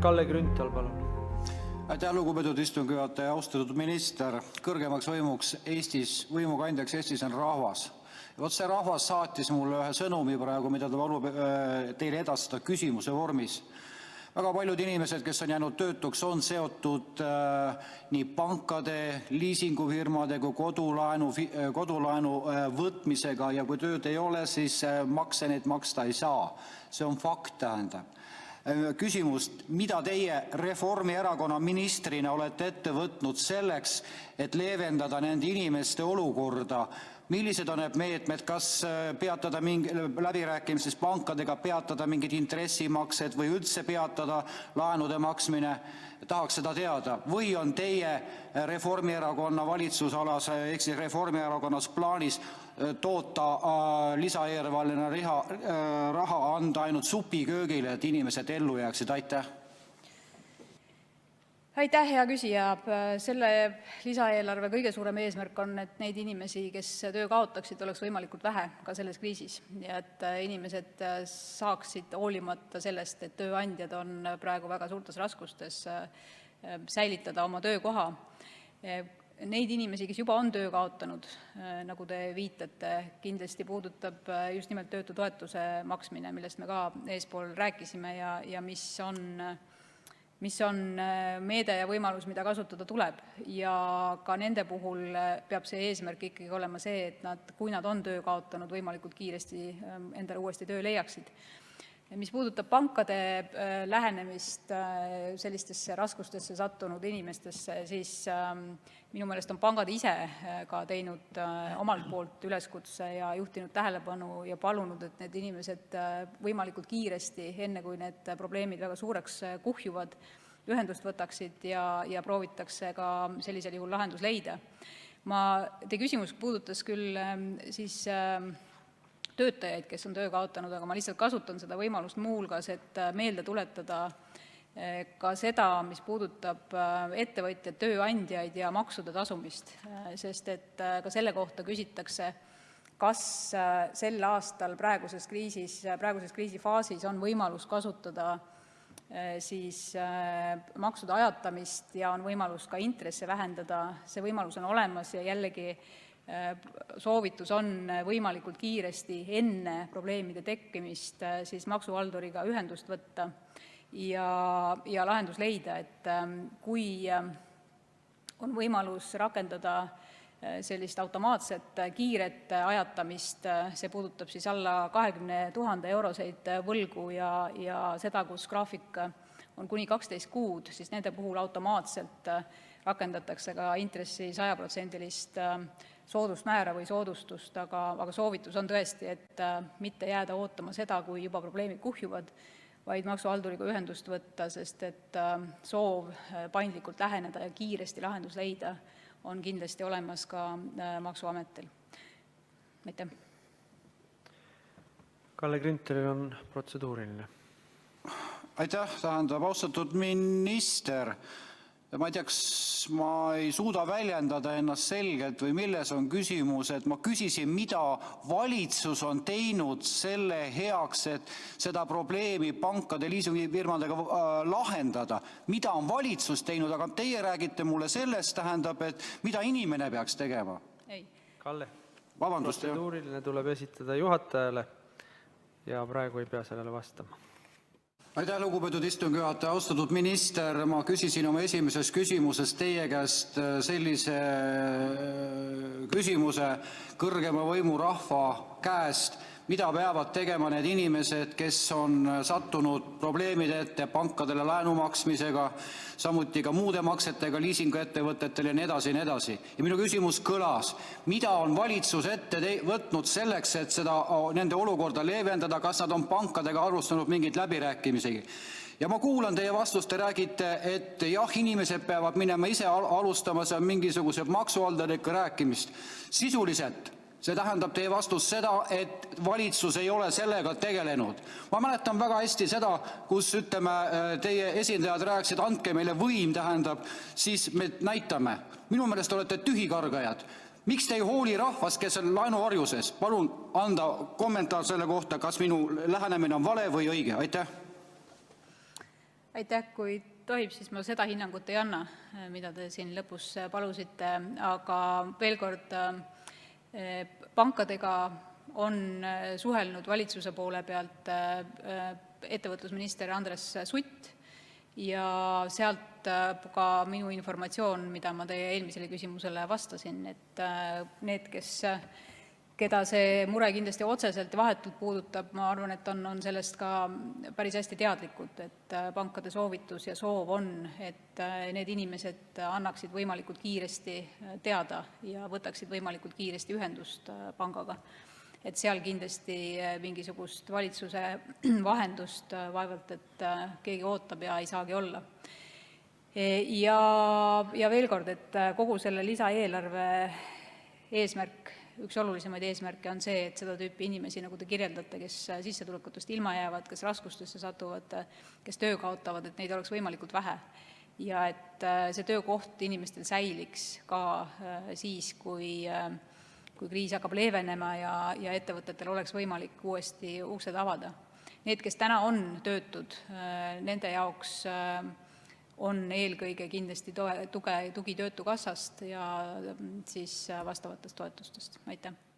Kalle Grünthal, palun. Aitäh, lugupeetud istungi juhataja, austatud minister. Kõrgemaks võimukandjaks Eestis on rahvas. Vot see rahvas saatis mulle ühe sõnumi praegu, mida ta palub teile edastada küsimuse vormis. Väga paljud inimesed, kes on jäänud töötuks, on seotud nii pankade, liisingufirmade kui kodulaenu võtmisega ja kui tööd ei ole, siis makse neid maksta ei saa. See on fakt, tähendab. Küsimus, mida teie Reformierakonna ministrina olete ette võtnud selleks, et leevendada nende inimeste olukorda? Millised on need meetmed, kas peatada läbirääkimistes pankadega, peatada mingid intressimaksed või üldse peatada laenude maksmine? Tahaks seda teada. Või on teie Reformierakonna valitsusalas ehk siis Reformierakonnas plaanis toota lisaeelarveline raha anda ainult supiköögile, et inimesed ellu jääksid? Aitäh! Aitäh, hea küsija. Selle lisaeelarve kõige suurem eesmärk on, et neid inimesi, kes töö kaotaksid, oleks võimalikult vähe ka selles kriisis. Ja et inimesed saaksid hoolimata sellest, et tööandjad on praegu väga suurtes raskustes, säilitada oma töökoha. Neid inimesi, kes juba on töö kaotanud, nagu te viitate, kindlasti puudutab just nimelt töötutoetuse maksmine, millest me ka eespool rääkisime ja mis on meede ja võimalus, mida kasutada tuleb. Ja ka nende puhul peab see eesmärk ikkagi olema see, et kui nad on töö kaotanud, võimalikult kiiresti endale uuesti töö leiaksid. Mis puudutab pankade lähenemist sellistesse raskustesse sattunud inimestesse, siis minu meelest on pangad ise ka teinud omalt poolt üleskutse ja juhtinud tähelepanu ja palunud, et need inimesed võimalikult kiiresti, enne kui need probleemid väga suureks kuhjuvad, ühendust võtaksid ja proovitakse ka sellisel juhul lahendus leida. Teie küsimus puudutas küll siis töötajaid, kes on töö kaotanud, aga ma lihtsalt kasutan seda võimalust muuhulgas, et meelde tuletada ka seda, mis puudutab ettevõtjaid, tööandjaid ja maksude tasumist, sest et ka selle kohta küsitakse, kas sel aastal praeguses kriisifaasis on võimalus kasutada siis maksude ajatamist ja on võimalus ka intresse vähendada. See võimalus on olemas ja jällegi soovitus on võimalikult kiiresti enne probleemide tekkimist siis maksuhalduriga ühendust võtta ja lahendus leida, et kui on võimalus rakendada sellist automaatset kiiret ajatamist, see puudutab siis alla 20 000 euroseid võlgu ja seda, kus graafik on kuni 12 kuud, siis nende puhul automaatselt rakendatakse ka intressi 100%-list soodusmäära või soodustust, aga soovitus on tõesti, et mitte jääda ootama seda, kui juba probleemid kuhjuvad, vaid maksuhalduriga ühendust võtta, sest et soov paindlikult läheneda ja kiiresti lahendus leida on kindlasti olemas ka maksuametil. Aitäh. Kalle Grünthalil on protseduuriline. Aitäh, tähendab, austatud minister. Ma ei tea, kas ma ei suuda väljendada ennast selgelt või milles on küsimus, et ma küsisin, mida valitsus on teinud selle heaks, et seda probleemi pankade liisingufirmadega lahendada. Mida on valitsus teinud, aga teie räägite mulle sellest, tähendab, et mida inimene peaks tegema. Ei. Kalle, Vabandust, protseduuriline tuleb esitada juhatajale ja praegu ei pea sellele vastama. Aitäh, lugupeetud istungi juhataja, austatud minister. Ma küsisin oma esimeses küsimuses teie käest sellise küsimuse kõrgema võimu rahva käest, mida peavad tegema need inimesed, kes on sattunud probleemide ette pankadele laenu maksmisega, samuti ka muude maksetega liisinguettevõtetele ja nii edasi ja nii edasi. Ja minu küsimus kõlas, mida on valitsus ette võtnud selleks, et nende olukorda leevendada, kas nad on pankadega alustanud mingeid läbirääkimisi? Ja ma kuulan teie vastust, te räägite, et jah, inimesed peavad minema ise alustama seal mingisuguse maksuhalduriga rääkimist. Sisuliselt see tähendab teie vastus seda, et valitsus ei ole sellega tegelenud. Ma mäletan väga hästi seda, kus teie esindajad rääkisid, andke meile võim, tähendab, siis me näitame. Minu meelest olete tühikargajad. Miks te ei hooli rahvast, kes on laenuorjuses? Palun anda kommentaar selle kohta, kas minu lähenemine on vale või õige. Aitäh. Aitäh, kui tohib, siis ma seda hinnangut ei anna, mida te siin lõpus palusite, aga veel kord, pankadega on suhelnud valitsuse poole pealt ettevõtlusminister Andres Sutt ja sealt ka minu informatsioon, mida ma teie eelmisele küsimusele vastasin, et need, keda see mure kindlasti otseselt ja vahetult puudutab, ma arvan, et on sellest ka päris hästi teadlikud, et pankade soovitus ja soov on, et need inimesed annaksid võimalikult kiiresti teada ja võtaksid võimalikult kiiresti ühendust pangaga. Et seal kindlasti mingisugust valitsuse vahendust vaevalt, et keegi ootab ja ei saagi olla. Ja veel kord, et kogu selle lisaeelarve eesmärk, üks olulisemaid eesmärke on see, et seda tüüpi inimesi, nagu te kirjeldate, kes sissetulekutest ilma jäävad, kes raskustesse satuvad, kes töö kaotavad, et neid oleks võimalikult vähe. Ja et see töökoht inimestel säiliks ka siis, kui kriis hakkab leevenema ja ettevõtetel oleks võimalik uuesti uksed avada. Need, kes täna on töötud, nende jaoks on eelkõige kindlasti tugi Töötukassast ja siis vastavatest toetustest. Aitäh!